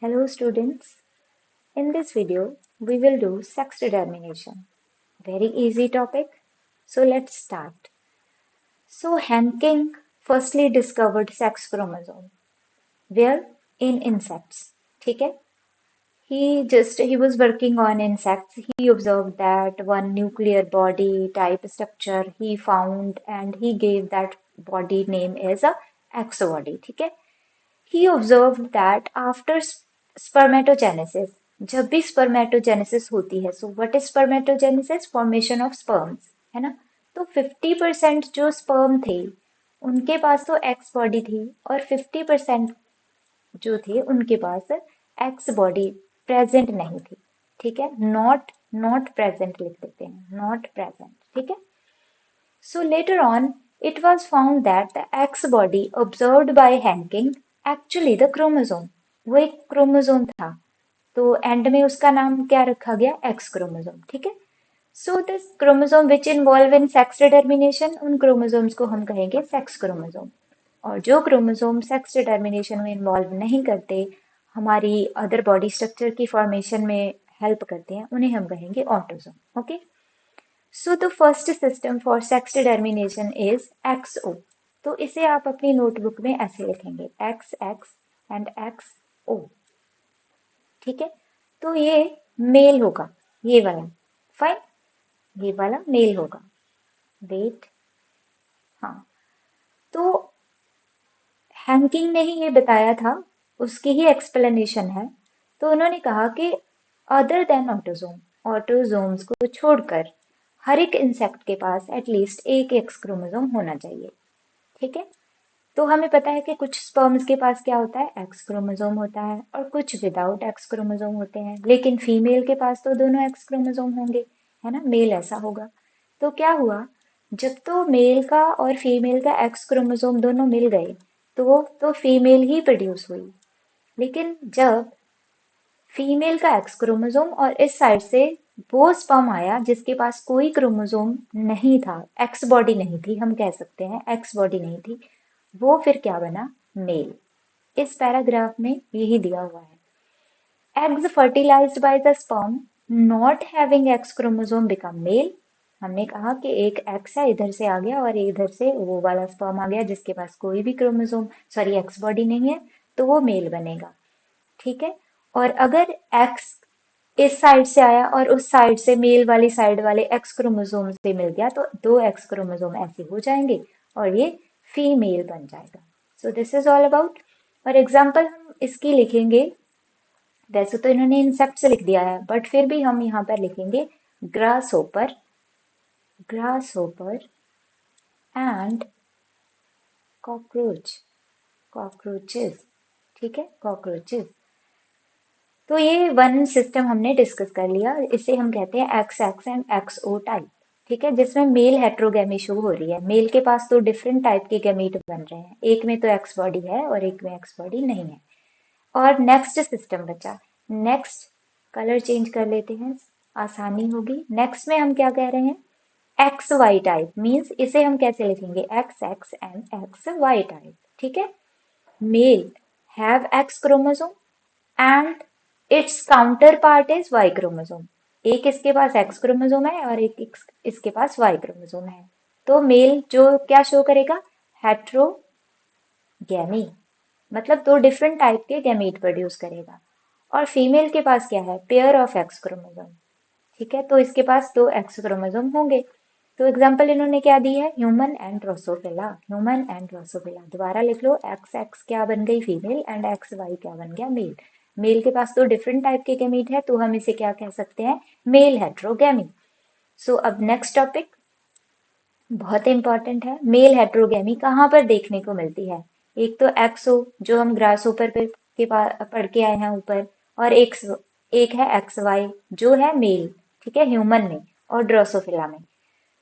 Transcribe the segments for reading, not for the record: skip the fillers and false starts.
Hello students, in this video we will do sex determination. Very easy topic, so let's start. So Hanking firstly discovered sex chromosome. Where? In insects. ठीक है? He was working on insects. He observed that one nuclear body type structure he found and he gave that body name as a X body. ठीक है? He observed that after spermatogenesis, जब भी spermatogenesis होती है, so what is spermatogenesis? Formation of sperms, है ना? तो 50% जो sperm थे उनके पास तो X body थी और 50% जो थे उनके पास X body present नहीं थी, ठीक है? not present लिख देते हैं, not present, ठीक है? So later on, it was found that the X body observed by Hanking actually the chromosome. वो एक क्रोमोसोम था, तो एंड में उसका नाम क्या रखा गया? एक्स क्रोमोसोम, ठीक है? So this chromosome which involve in sex determination, उन क्रोमोसोम्स को हम कहेंगे सेक्स क्रोमोसोम। और जो क्रोमोसोम सेक्स डिटर्मिनेशन में इन्वॉल्व नहीं करते, हमारी अदर बॉडी स्ट्रक्चर की फॉर्मेशन में हेल्प करते हैं, उन्हें हम कहेंगे autosome. Okay, so the first system for sex determination is XO। तो इसे आप अपनी नोटबुक में ऐसे लिखेंगे, एक्स एक्स एंड XO, ठीक है? तो ये मेल होगा, ये वाला, फाइन, ये वाला मेल होगा। वेट, हाँ, तो हैंकिंग ने ही ये बताया था, उसकी ही एक्सप्लेनेशन है। तो उन्होंने कहा कि अदर देन ऑटोजोम, ऑटोजोम्स को छोड़कर हर एक इंसेक्ट के पास एटलीस्ट एक एक्स क्रोमोसोम होना चाहिए, ठीक है? तो हमें पता है कि कुछ स्पर्म्स के पास क्या होता है? एक्स क्रोमोसोम होता है और कुछ विदाउट एक्स क्रोमोसोम होते हैं, लेकिन फीमेल के पास तो दोनों एक्स क्रोमोसोम होंगे, है ना? मेल ऐसा होगा। तो क्या हुआ, जब तो मेल का और फीमेल का एक्स क्रोमोसोम दोनों मिल गए तो फीमेल ही प्रोड्यूस हुई। लेकिन जब फीमेल का एक्स क्रोमोसोम और इस साइड से वो स्पर्म आया जिसके पास कोई क्रोमोसोम नहीं था, एक्स बॉडी नहीं थी, हम कह सकते हैं एक्स बॉडी नहीं थी, वो फिर क्या बना? मेल। इस पैराग्राफ में यही दिया हुआ है। Eggs fertilised by the sperm not having X chromosome become male. हमने कहा कि एक एक्स है, इधर से आ गया और इधर से वो वाला स्पर्म आ गया जिसके पास कोई भी क्रोमोसोम, सॉरी, एक्स बॉडी नहीं है, तो वो मेल बनेगा, ठीक है? और अगर एक्स इस साइड से आया और उस साइड से मेल वाली साइड वाले एक्स क्रोमोसोम से मिल गया तो दो एक्स क्रोमोसोम ऐसे हो जाएंगे और ये फीमेल बन जाएगा। So this is all about. और एग्जाम्पल हम इसकी लिखेंगे, वैसे तो इन्होंने इंसेक्ट से लिख दिया है बट फिर भी हम यहाँ पर लिखेंगे grass hopper, grass hopper and cockroach, cockroaches, ठीक है? कॉकरोचेस। तो ये वन सिस्टम हमने डिस्कस कर लिया, इसे हम कहते हैं x X and XO type, ठीक है? जिसमें मेल हेट्रोगेमी शो हो रही है, मेल के पास तो डिफरेंट टाइप के गैमीट बन रहे हैं, एक में तो एक्स बॉडी है और एक में एक्स बॉडी नहीं है। और नेक्स्ट सिस्टम बचा, नेक्स्ट कलर चेंज कर लेते हैं, आसानी होगी। नेक्स्ट में हम क्या कह रहे हैं? एक्स वाई टाइप, मीन्स इसे हम कैसे लिखेंगे? X X and X Y type, ठीक है? Male have X chromosome and its counterpart is Y chromosome. एक इसके पास एक्स क्रोमोसोम है और एक इसके पास वाई क्रोमोसोम है। तो मेल जो क्या शो करेगा? हेट्रोगैमी, मतलब दो डिफरेंट टाइप के गैमीट प्रोड्यूस करेगा। और फीमेल के पास क्या है? पेयर ऑफ एक्स क्रोमोसोम, ठीक है? तो इसके पास दो एक्स क्रोमोसोम होंगे। तो एग्जाम्पल इन्होंने क्या दी है? Human and Drosophila, human and Drosophila. दोबारा लिख लो, एक्स एक्स क्या बन गई? फीमेल, एंड एक्स वाई क्या बन गया? मेल। मेल के पास तो डिफरेंट टाइप के गैमीट है तो हम इसे क्या कह सकते हैं? Mail heterogamy. सो अब नेक्स्ट टॉपिक बहुत इंपॉर्टेंट है, मेल हेट्रोगैमी कहाँ पर देखने को मिलती है? एक तो एक्सो जो हम ग्रास ऊपर के पढ़ के आए हैं ऊपर, और एक है एक्स वाई जो है मेल, ठीक है, ह्यूमन में और ड्रोसोफिला में।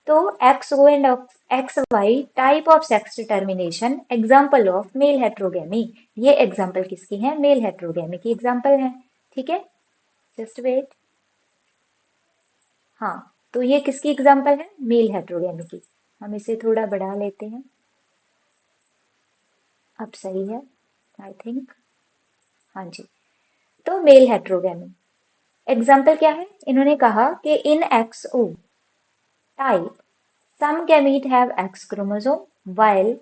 तो XO and XY type of sex determination, example of male heterogamy. ये एग्जाम्पल किसकी है? मेल हेट्रोगेमी की एग्जाम्पल है, ठीक है? जस्ट वेट, हाँ, तो ये किसकी एग्जाम्पल है? मेल हेट्रोगेमी की। हम इसे थोड़ा बढ़ा लेते हैं, अब सही है आई थिंक, हाँ जी। तो मेल हेट्रोगेमी। एग्जाम्पल क्या है, इन्होंने कहा कि इन XO type some gamete have X chromosome while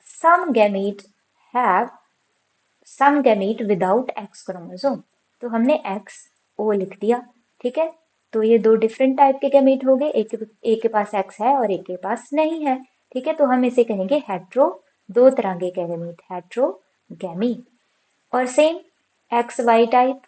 some gamete have some gamete without X chromosome। तो हमने X O लिख दिया, ठीक है। तो ये दो डिफरेंट टाइप के गैमीट हो गए, एक के पास X है और एक के पास नहीं है, ठीक है। तो हम इसे कहेंगे हेट्रो, दो तरह के गैमीट, हेट्रोगैमी। और same XY type,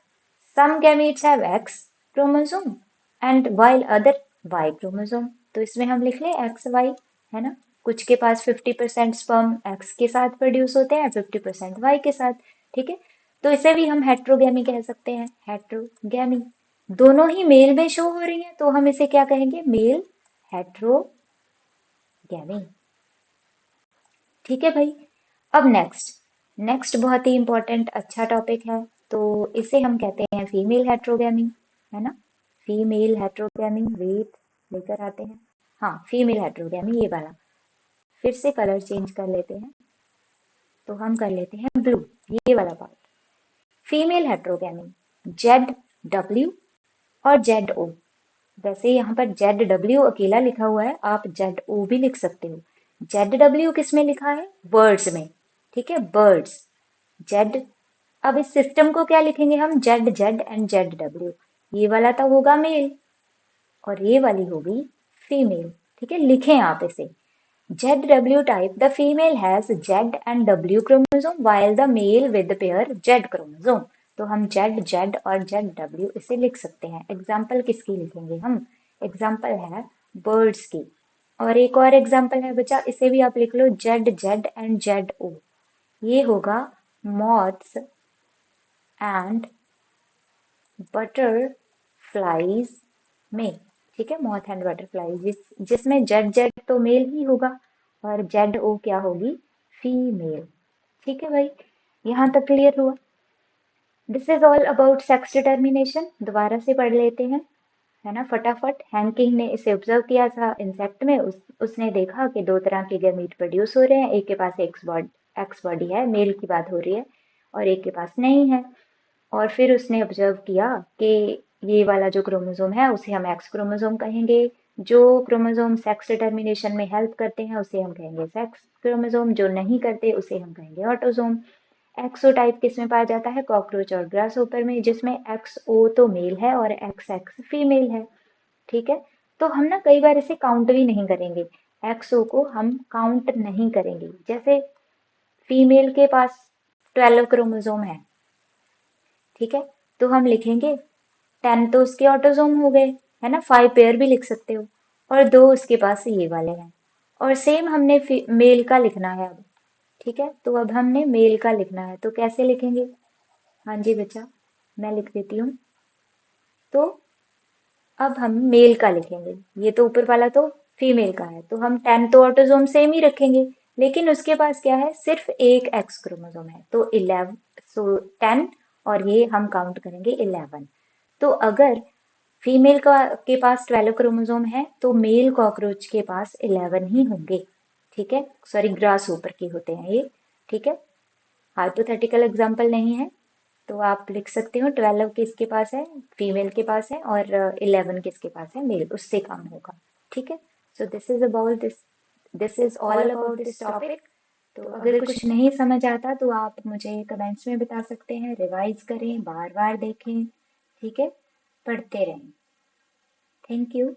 some gametes have X chromosome and while other Y chromosome। तो इसमें हम लिख लें XY, है ना। कुछ के पास 50% स्पर्म X के साथ प्रोड्यूस होते हैं, 50% Y के साथ, ठीक है। तो इसे भी हम हेट्रोगैमी कह सकते हैं, हेट्रोगैमी। दोनों ही मेल में शो हो रही हैं, तो हम इसे क्या कहेंगे, मेल हेट्रोगैमी, ठीक है भाई। अब नेक्स्ट, बहुत ही इंपॉर्टेंट अच्छा टॉपिक है, तो इसे हम कहते हैं फीमेल हेट्रोगैमी, है ना। फीमेल हेट्रोगैमी, वेट लेकर आते हैं, हाँ फीमेल हेट्रोगैमी ये वाला। फिर से कलर चेंज कर लेते हैं, तो हम कर लेते हैं ब्लू, ये वाला पार्ट। फीमेल हेट्रोगैमी, ZW और ZO। वैसे यहाँ पर ZW अकेला लिखा हुआ है, आप ZO भी लिख सकते हो। ZW किस में लिखा है, वर्ड्स में, ठीक है, बर्ड्स, जेड। अब इस सिस्टम को क्या लिखेंगे हम, जेड एंड ZW। ये वाला तो होगा मेल और ये वाली होगी फीमेल, ठीक है। लिखें आप इसे, ZW type, the female has Z and W chromosome while the male with the pair Z chromosome। तो हम Z और ZW इसे लिख सकते हैं। एग्जाम्पल किसकी लिखेंगे हम, एग्जाम्पल है बर्ड्स की। और एक और एग्जाम्पल है बच्चा, इसे भी आप लिख लो, Z एंड ZO। ये होगा मॉथ्स एंड बटरफ्लाइज में, ठीक है, मॉथ एंड बटरफ्लाइज, जिसमें जेड तो मेल ही होगा और ZO क्या होगी, फीमेल, ठीक है भाई। यहाँ तक क्लियर हुआ। This is all about sex determination. दोबारा से पढ़ लेते हैं, है ना, फटाफट। हैंकिंग ने इसे ऑब्जर्व किया था इंसेक्ट में, उसने देखा कि दो तरह के गैमीट प्रोड्यूस हो रहे हैं, एक के पास एक्स बॉडी है, मेल की बात हो रही है, और एक के पास नहीं है। और फिर उसने ऑब्जर्व किया कि ये वाला जो क्रोमोसोम है उसे हम एक्स क्रोमोसोम कहेंगे, जो क्रोमोसोम सेक्स डिटर्मिनेशन में हेल्प करते हैं उसे हम कहेंगे सेक्स क्रोमोसोम, जो नहीं करते उसे हम कहेंगे ऑटोसोम। एक्सोटाइप किस में पाया जाता है, कॉकरोच और ग्रास ऊपर में, जिसमें XO तो मेल है और XX फीमेल है, ठीक है। तो हम ना कई बार इसे काउंट भी नहीं करेंगे, XO को हम काउंट नहीं करेंगे। जैसे फीमेल के पास 12 क्रोमोसोम है, ठीक है, तो हम लिखेंगे 10 तो उसके ऑटोसोम हो गए, है ना, 5 पेयर भी लिख सकते हो, और दो उसके पास ये वाले हैं। और सेम हमने मेल का लिखना है अब, ठीक है। तो अब हमने मेल का लिखना है, तो कैसे लिखेंगे, हाँ जी बच्चा, मैं लिख देती हूँ। तो अब हम मेल का लिखेंगे, ये तो ऊपर वाला तो फीमेल का है, तो हम 10 तो ऑटोसोम सेम ही रखेंगे, लेकिन उसके पास क्या है, सिर्फ एक एक्स क्रोमोसोम है, तो 11, सो 10, और ये हम काउंट करेंगे 11। तो अगर फीमेल का के पास 12 क्रोमोसोम है तो मेल कॉकरोच के पास 11 ही होंगे, ठीक है। सॉरी, ग्रास ऊपर के होते हैं ये, ठीक है। हाइपोथेटिकल एग्जाम्पल नहीं है, तो आप लिख सकते हो 12 किसके पास है, फीमेल के पास है, और 11 किसके पास है, मेल, उससे काम होगा, ठीक है। So this is all about this topic. तो अगर कुछ नहीं समझ आता तो आप मुझे कमेंट्स में बता सकते हैं, रिवाइज करें, बार बार देखें, ठीक है, पढ़ते रहें। Thank you.